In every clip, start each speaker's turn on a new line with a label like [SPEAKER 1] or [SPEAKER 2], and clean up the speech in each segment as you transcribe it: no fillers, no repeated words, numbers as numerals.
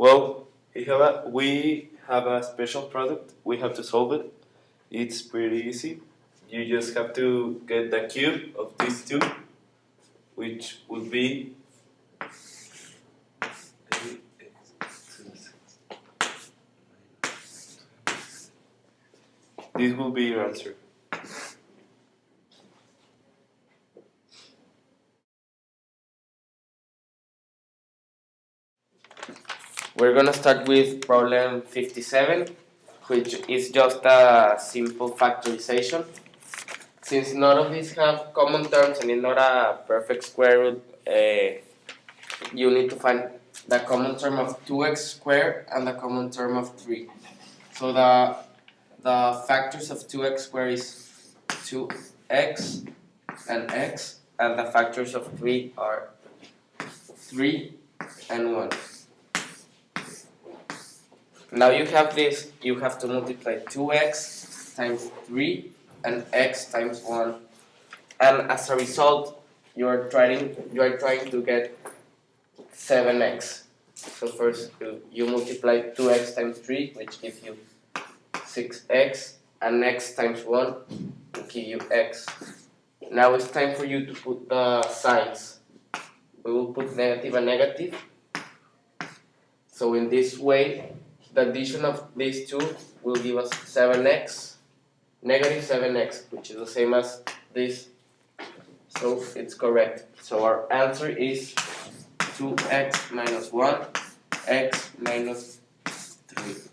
[SPEAKER 1] Well, we have a special product. We have to solve it. It's pretty easy. You just have to get the cube of these two, which would be this will be your answer. We're gonna start with problem 57, which is just a simple factorization. Since none of these have common terms and it's not a perfect square root, you need to find the common term of 2x squared and the common term of 3. So the factors of 2x squared is 2x and x, and the factors of 3 are 3 and 1. Now you have this, you have to multiply 2x times 3 and x times 1. And as a result, you are trying to get 7x. So first you multiply 2x times 3, which gives you 6x, and x times 1 will give you x. Now it's time for you to put the signs. We will put negative and negative. So in this way, the addition of these two will give us 7x, negative 7x, which is the same as this. So it's correct. So our answer is 2x minus 1, x minus 3.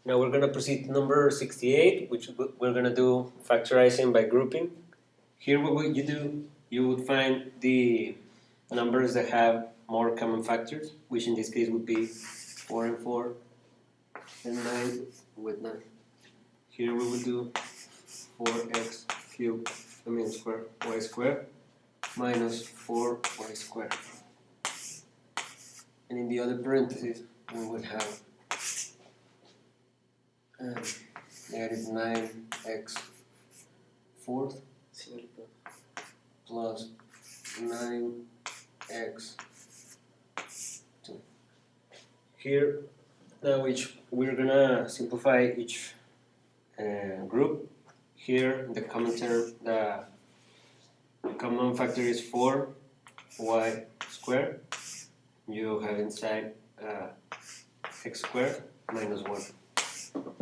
[SPEAKER 2] Now we're going to proceed to number 68, which we're going to do factorizing by grouping. Here what would you do? You would find the numbers that have more common factors, which in this case would be 4 and 4, and 9 with 9. Here we would do 4x cubed, square, y squared, minus 4y squared. And in the other parentheses, we would have negative 9x fourth plus 9x 2. Here, now we're gonna simplify each group. Here, the common term, the common factor is 4y squared. You have inside x squared minus 1.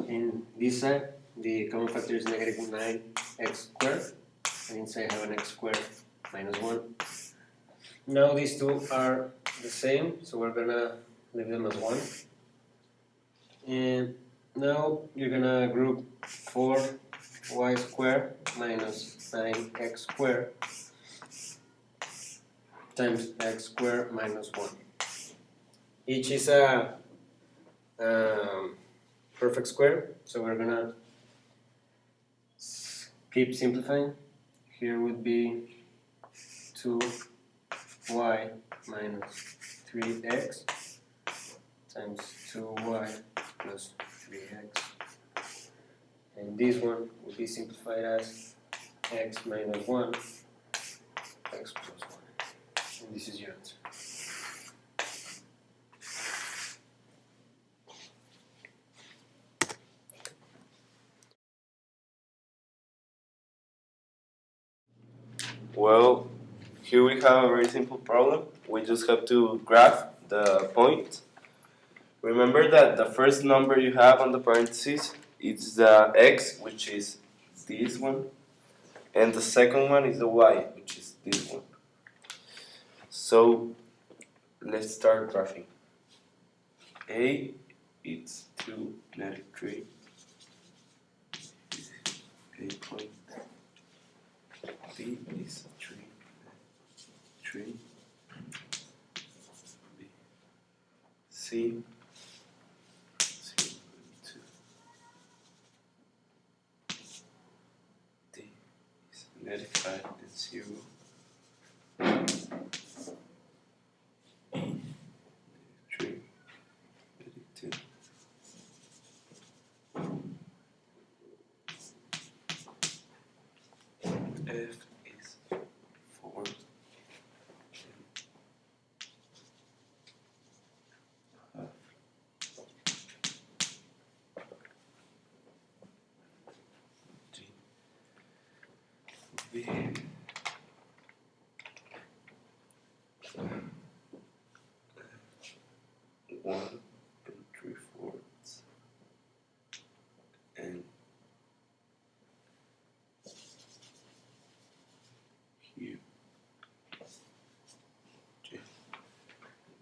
[SPEAKER 2] In this side, the common factor is negative 9x squared, and inside I have an x squared minus 1. Now these two are the same, so we're gonna leave them as 1. And now you're gonna group 4y squared minus 9x squared times x squared minus 1. Each is a perfect square, so we're gonna keep simplifying. Here would be 2y minus 3x times 2y plus 3x, and this one will be simplified as x minus 1, x plus 1, and this is your answer.
[SPEAKER 1] Well, here we have a very simple problem. We just have to graph the point. Remember that the first number you have on the parentheses is the x, which is this one, and the second one is the y, which is this one. So let's start graphing. A, it's 2, negative 3. A point. B is 3, 3. B. C, 2. D is negative 5 and 0. E, 3, negative 2.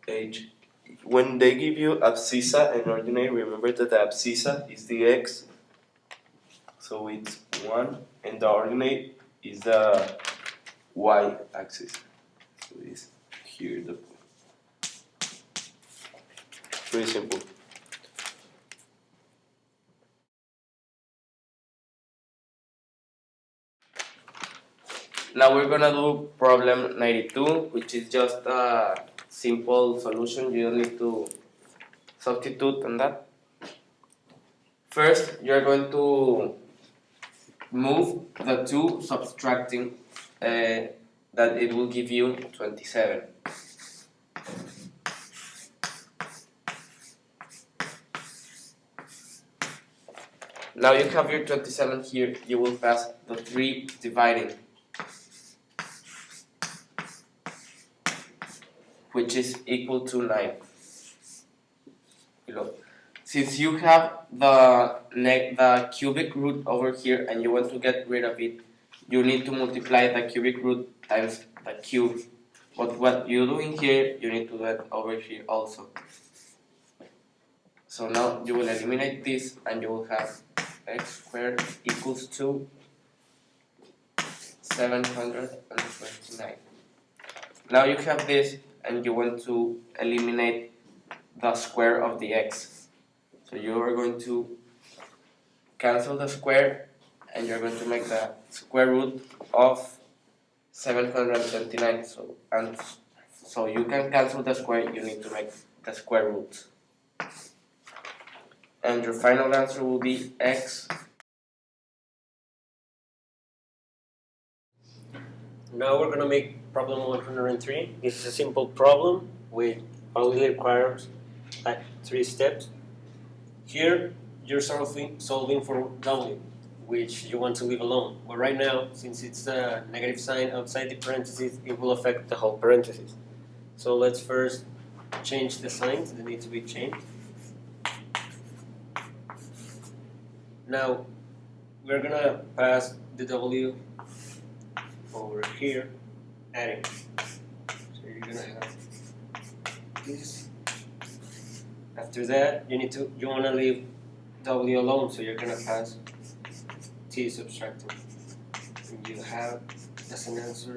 [SPEAKER 1] h. When they give you abscissa and ordinate, remember that the abscissa is the x, so it's 1, and the ordinate is the y axis. So it's here. Pretty simple. Now we're gonna do problem 92, which is just a simple solution. You don't need to substitute on that. First, you're going to move the 2, subtracting that it will give you 27. Now you have your 27 here, you will pass the 3 dividing, which is equal to 9. Below. Since you have the cubic root over here and you want to get rid of it, you need to multiply the cubic root times the cube. But what you do in here, you need to do it over here also. So now you will eliminate this and you will have x squared equals to 729. Now you have this and you want to eliminate the square of the x. So you are going to cancel the square and you're going to make the square root of 729. So you can cancel the square, you need to make the square root. And your final answer will be x.
[SPEAKER 2] Now we're gonna make problem 103. This is a simple problem which only requires like 3 steps. Here you're solving for w, which you want to leave alone. But right now, since it's a negative sign outside the parentheses, it will affect the whole parentheses. So let's first change the signs that need to be changed. Now we're gonna pass the w over here, adding. So you're gonna have this. After that, you wanna leave w alone, so you're gonna pass t subtracting. And you have as an answer